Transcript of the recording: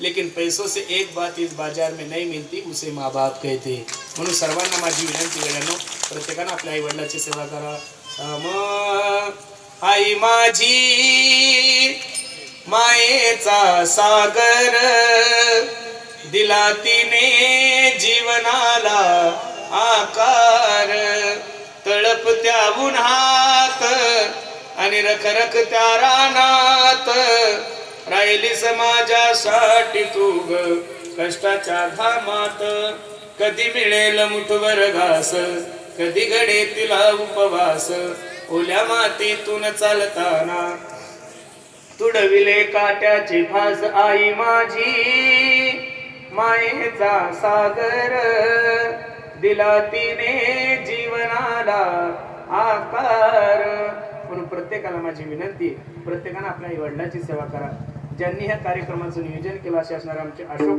लेकिन पैसों से एक बात इस बाजार में नहीं मिलती, उसे माँ बाप कहते. म्हणून सर्वांना माझी विनंती वेळानो, प्रत्येकानं आपल्या आई वडिलांची सेवा करा. आई माझी मायेचा सागर, दिला तिने जीवनाला आकार. तळपत्या उन्हात आणि रखरखत्या रानात, राहिलीस माझ्यासाठी तू ग कष्टाच्या घामात. कधी मिळेल मुठभर घास, कधी घडे तिला उपवास. ओल्या मातीतून चालताना तुडविले काट्याची फास. आई माझी मायेचा सागर, दिला तिने जीवनाला आकार. म्हणून प्रत्येकाला माझी विनंती, प्रत्येकानं आपल्या आई वडिलांची सेवा करा. ज्यांनी ह्या कार्यक्रमाचं नियोजन केलं असे असणारे आमचे अशोक